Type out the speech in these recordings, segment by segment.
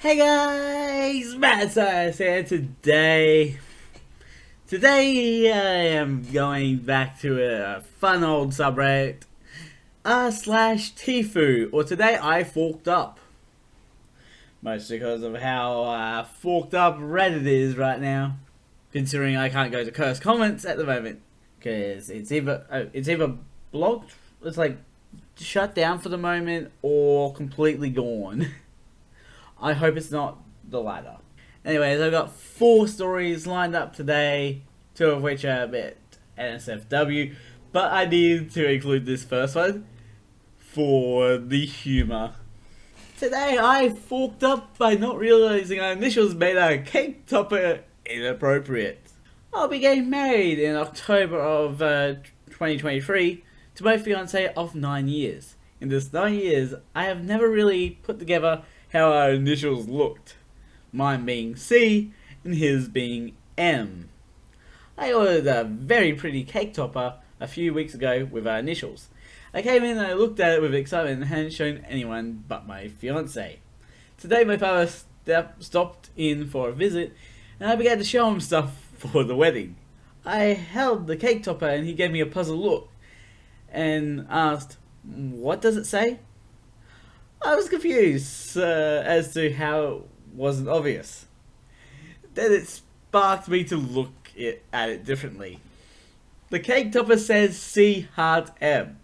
Hey guys, Matt Sias here. Today I am going back to a fun old subreddit, slash TIFU, or today I forked up. Mostly because of how forked up Reddit is right now, considering I can't go to cursed comments at the moment because it's either blocked, it's like shut down for the moment, or completely gone. I hope it's not the latter. Anyways, I've got 4 stories lined up today, 2 of which are a bit NSFW, but I need to include this first one for the humour. Today I forked up by not realising our initials made our cake topper inappropriate. I'll be getting married in October of 2023 to my fiancée of 9 years. In this 9 years, I have never really put together how our initials looked. Mine being C and his being M. I ordered a very pretty cake topper a few weeks ago with our initials. I came in and I looked at it with excitement and hadn't shown anyone but my fiancée. Today my father stopped in for a visit and I began to show him stuff for the wedding. I held the cake topper and he gave me a puzzled look and asked, "What does it say?" I was confused as to how it wasn't obvious. Then it sparked me to look at it differently. The cake topper says C heart M,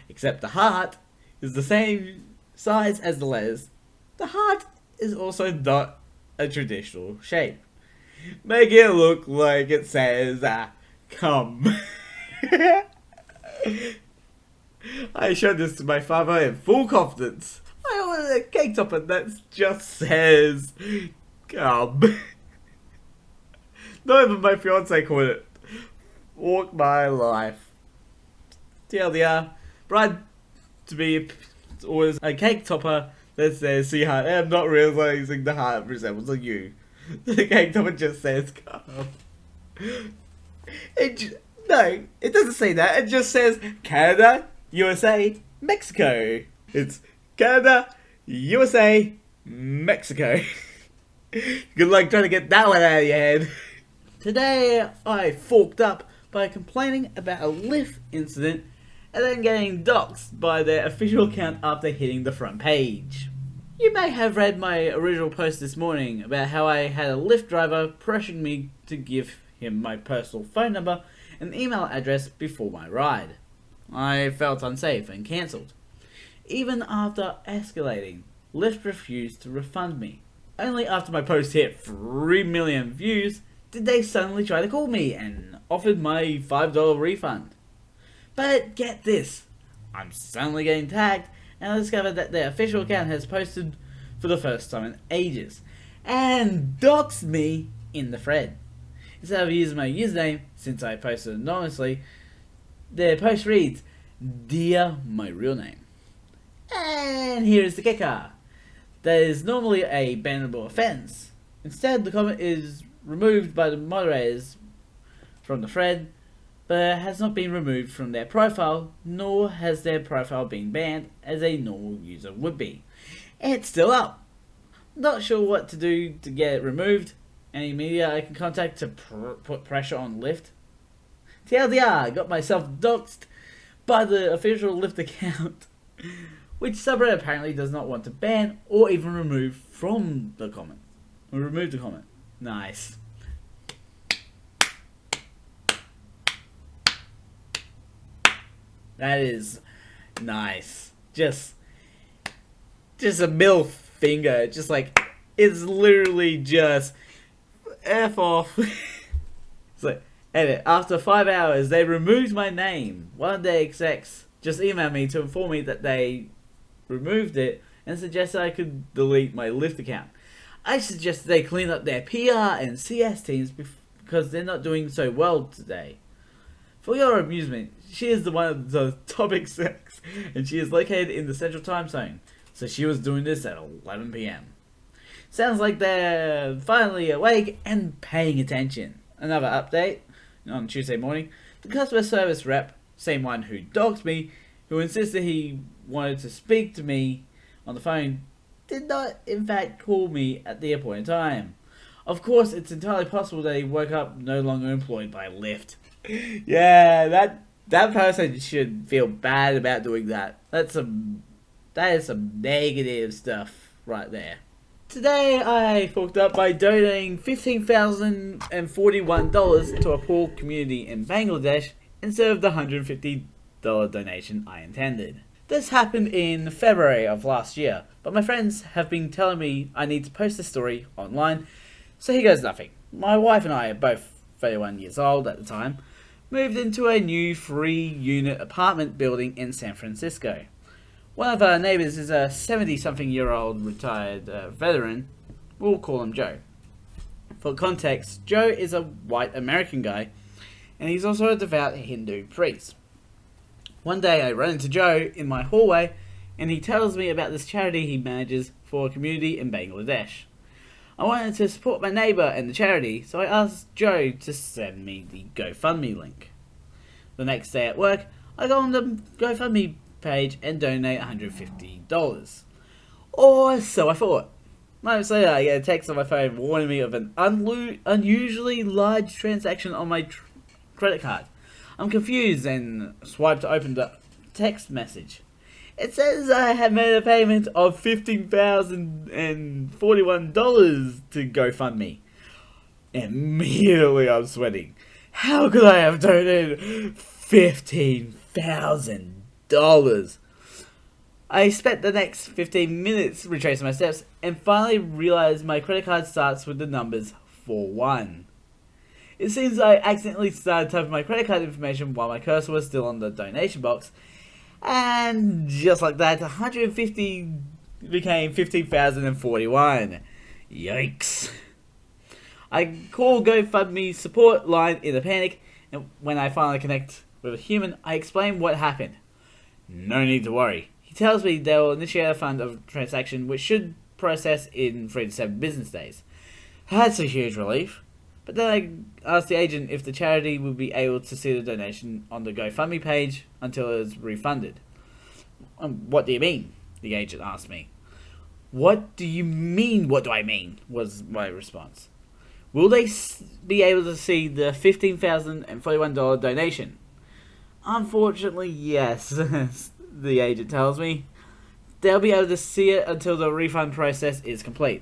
except the heart is the same size as the letters. The heart is also not a traditional shape. Make it look like it says come. I showed this to my father in full confidence. I ordered a cake topper that just says come. Not even my fiance called it. Walk my life. TLDR, bride to be orders a cake topper that says C heart M, not realizing the heart resembles a U. The cake topper just says come. No, it doesn't say that. It just says Canada, USA, Mexico. It's Canada, USA, Mexico. Good luck trying to get that one out of your head. Today I forked up by complaining about a Lyft incident and then getting doxxed by their official account after hitting the front page. You may have read my original post this morning about how I had a Lyft driver pressuring me to give him my personal phone number and email address before my ride. I felt unsafe and cancelled. Even after escalating, Lyft refused to refund me. Only after my post hit 3 million views did they suddenly try to call me and offered my $5 refund. But get this, I'm suddenly getting tagged and I discovered that their official account has posted for the first time in ages and doxed me in the thread. Instead of using my username, since I posted anonymously, their post reads, "Dear my real name." And here is the kicker. That is normally a bannable offense. Instead, the comment is removed by the moderators from the thread, but has not been removed from their profile, nor has their profile been banned as a normal user would be. It's still up. Not sure what to do to get it removed. Any media I can contact to put pressure on Lyft? TLDR, got myself doxed by the official Lyft account, which subreddit apparently does not want to ban or even remove from the comment. Or remove the comment. Nice. That is nice. Just a middle finger. Just like, it's literally just F off. It's like, edit. After 5 hours, they removed my name. One of their execs just emailed me to inform me that they removed it and suggested I could delete my Lyft account. I suggested they clean up their PR and CS teams because they're not doing so well today. For your amusement, she is one of the top execs and she is located in the central time zone, so she was doing this at 11 PM. Sounds like they're finally awake and paying attention. Another update on Tuesday morning. The customer service rep, same one who doxed me, who insisted he wanted to speak to me on the phone, did not in fact call me at the appointed time. Of course, it's entirely possible that he woke up no longer employed by Lyft. Yeah, that person should feel bad about doing that. That is some negative stuff right there. Today I hooked up by donating $15,041 to a poor community in Bangladesh instead of the $150 donation I intended. This happened in February of last year, but my friends have been telling me I need to post this story online, so here goes nothing. My wife and I, both 31 years old at the time, moved into a new 3-unit apartment building in San Francisco. One of our neighbours is a 70-something-year-old retired veteran. We'll call him Joe. For context, Joe is a white American guy, and he's also a devout Hindu priest. One day I run into Joe in my hallway, and he tells me about this charity he manages for a community in Bangladesh. I wanted to support my neighbour and the charity, so I asked Joe to send me the GoFundMe link. The next day at work, I go on the GoFundMe page and donate $150. Or so I thought. Moments later, I get a text on my phone warning me of an unusually large transaction on my credit card. I'm confused and swipe to open the text message. It says I have made a payment of $15,041 to GoFundMe. Immediately I'm sweating. How could I have donated $15,000? I spent the next 15 minutes retracing my steps and finally realized my credit card starts with the numbers 41. It seems I accidentally started typing my credit card information while my cursor was still on the donation box, and just like that, 150 became 15,041. Yikes. I call GoFundMe support line in a panic, and when I finally connect with a human, I explain what happened. No need to worry. He tells me they will initiate a fund of transaction which should process in 3 to 7 business days. That's a huge relief. But then I asked the agent if the charity would be able to see the donation on the GoFundMe page until it was refunded. What do you mean? The agent asked me. What do you mean, what do I mean? Was my response. Will they be able to see the $15,041 donation? Unfortunately, yes, the agent tells me. They'll be able to see it until the refund process is complete.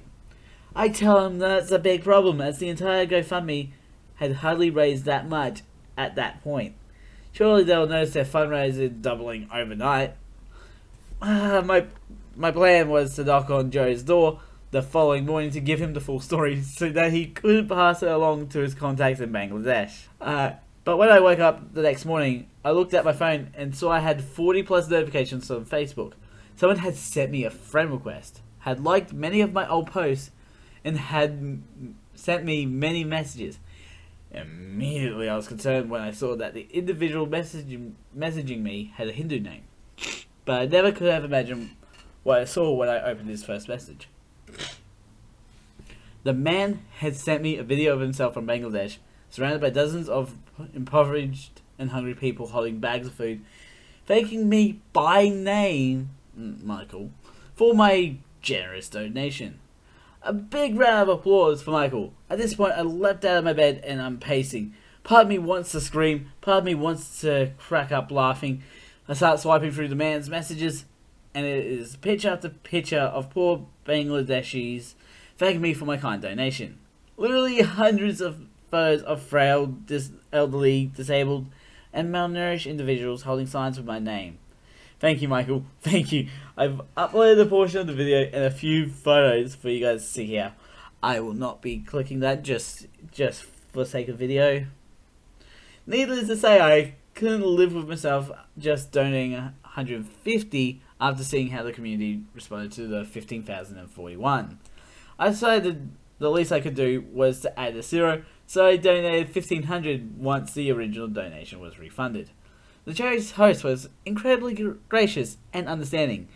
I tell him that's a big problem, as the entire GoFundMe had hardly raised that much at that point. Surely they'll notice their fundraiser doubling overnight. My plan was to knock on Joe's door the following morning to give him the full story so that he could pass it along to his contacts in Bangladesh. But when I woke up the next morning, I looked at my phone and saw I had 40 plus notifications on Facebook. Someone had sent me a friend request, had liked many of my old posts, and had sent me many messages. Immediately I was concerned when I saw that the individual messaging me had a Hindu name. But I never could have imagined what I saw when I opened his first message. The man had sent me a video of himself from Bangladesh, surrounded by dozens of impoverished and hungry people holding bags of food, thanking me by name, Michael, for my generous donation. A big round of applause for Michael. At this point, I leapt out of my bed and I'm pacing. Part of me wants to scream, part of me wants to crack up laughing. I start swiping through the man's messages, and it is picture after picture of poor Bangladeshis thanking me for my kind donation. Literally hundreds of photos of frail, elderly, disabled, and malnourished individuals holding signs with my name. Thank you, Michael. Thank you. I've uploaded a portion of the video and a few photos for you guys to see here. I will not be clicking that just for the sake of video. Needless to say, I couldn't live with myself just donating 150 after seeing how the community responded to the 15,041. I decided the least I could do was to add a zero, so I donated 1,500 once the original donation was refunded. The charity's host was incredibly gracious and understanding,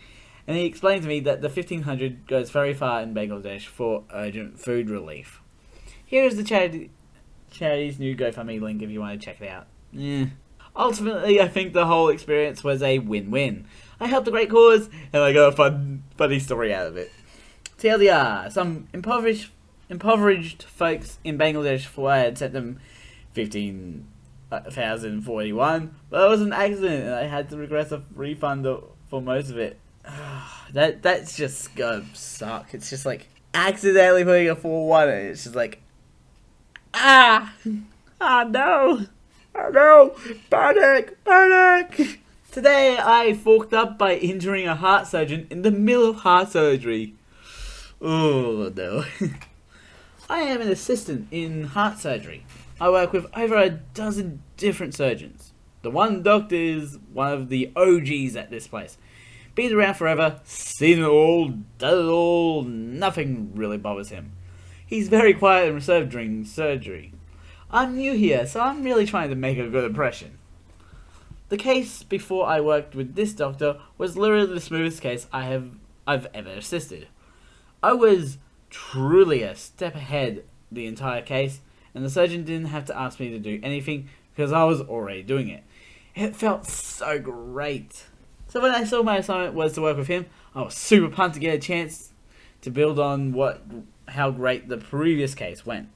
and he explained to me that the 1,500 goes very far in Bangladesh for urgent food relief. Here is the charity's new GoFundMe link if you want to check it out. Ultimately, I think the whole experience was a win-win. I helped a great cause, and I got a funny story out of it. TLDR, some impoverished folks in Bangladesh thought I had sent them 15,041, but it was an accident and I had to request a refund for most of it. That's just gonna suck. It's just like accidentally putting a 4-1 and it's just like, no, panic. Today I forked up by injuring a heart surgeon in the middle of heart surgery. Oh no. I am an assistant in heart surgery. I work with over a dozen different surgeons. The one doctor is one of the OGs at this place. Been around forever, seen it all, done it all, nothing really bothers him. He's very quiet and reserved during surgery. I'm new here, so I'm really trying to make a good impression. The case before I worked with this doctor was literally the smoothest case I've ever assisted. I was truly a step ahead the entire case, and the surgeon didn't have to ask me to do anything because I was already doing it. It felt so great. So when I saw my assignment was to work with him, I was super pumped to get a chance to build on how great the previous case went.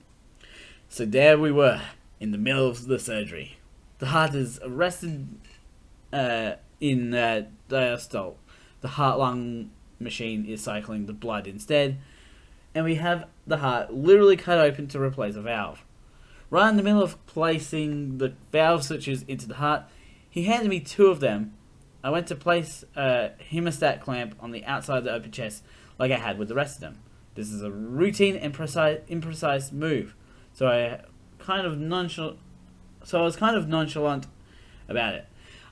So there we were, in the middle of the surgery. The heart is arrested in diastole. The heart-lung machine is cycling the blood instead, and we have the heart literally cut open to replace a valve. Right in the middle of placing the valve switches into the heart, he handed me 2 of them. I went to place a hemostat clamp on the outside of the open chest like I had with the rest of them. This is a routine and imprecise move, so I was kind of nonchalant about it.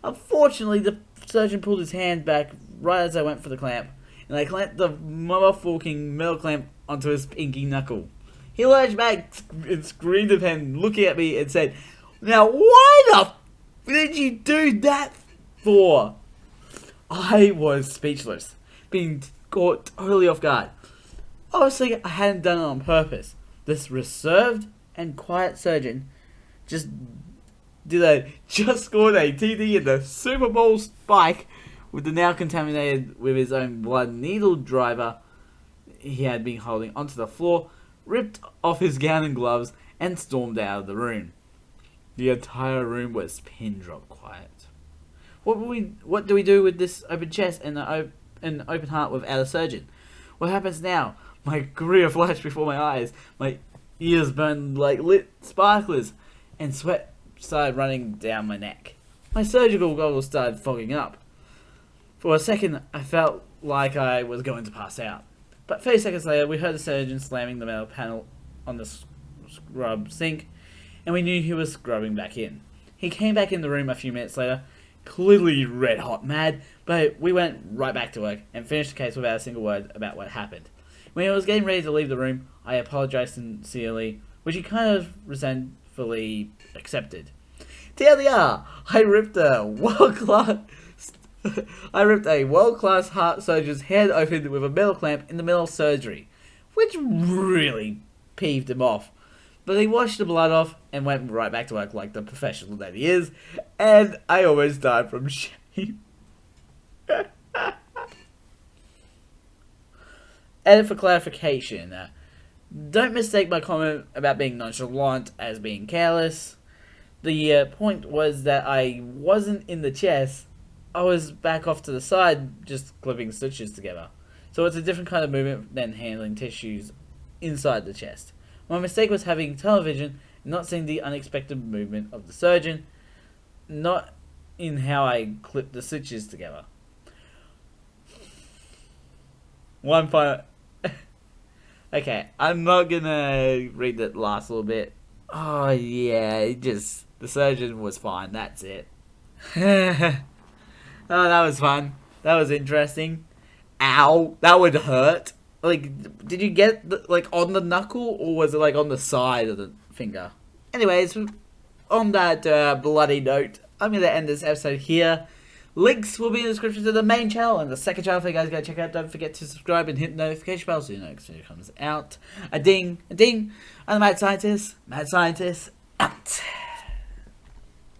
Unfortunately, the surgeon pulled his hand back right as I went for the clamp, and I clamped the motherfucking metal clamp onto his pinky knuckle. He lurched back and screamed at him, looking at me, and said, "Now why the f did you do that for?" I was speechless, being caught totally off guard. Obviously, I hadn't done it on purpose. This reserved and quiet surgeon just scored a TD in the Super Bowl spike with the now contaminated with his own blood needle driver he had been holding onto the floor, ripped off his gown and gloves, and stormed out of the room. The entire room was pin drop quiet. What do we do with this open chest and an open heart without a surgeon? What happens now? My career flashed before my eyes. My ears burned like lit sparklers, and sweat started running down my neck. My surgical goggles started fogging up. For a second, I felt like I was going to pass out. But 30 seconds later, we heard the surgeon slamming the metal panel on the scrub sink, and we knew he was scrubbing back in. He came back in the room a few minutes later, clearly red hot mad, but we went right back to work and finished the case without a single word about what happened. When I was getting ready to leave the room, I apologized sincerely, which he kind of resentfully accepted. TLDR, I ripped a world-class heart surgeon's head open with a metal clamp in the middle of surgery, which really peeved him off. But he washed the blood off and went right back to work like the professional that he is, and I almost died from shame. And for clarification, don't mistake my comment about being nonchalant as being careless. The point was that I wasn't in the chest. I was back off to the side, just clipping stitches together. So it's a different kind of movement than handling tissues inside the chest. My mistake was having television and not seeing the unexpected movement of the surgeon, not in how I clipped the stitches together. One final... Okay, I'm not gonna read that last little bit. Oh yeah, the surgeon was fine, that's it. Oh, that was fun. That was interesting. Ow, that would hurt. Like, did you get, on the knuckle, or was it, on the side of the finger? Anyways, on that bloody note, I'm going to end this episode here. Links will be in the description to the main channel and the second channel for you guys to go check out. Don't forget to subscribe and hit the notification bell so you know when it comes out. A ding, a ding. I'm the Mad Scientist. Mad Scientist, out.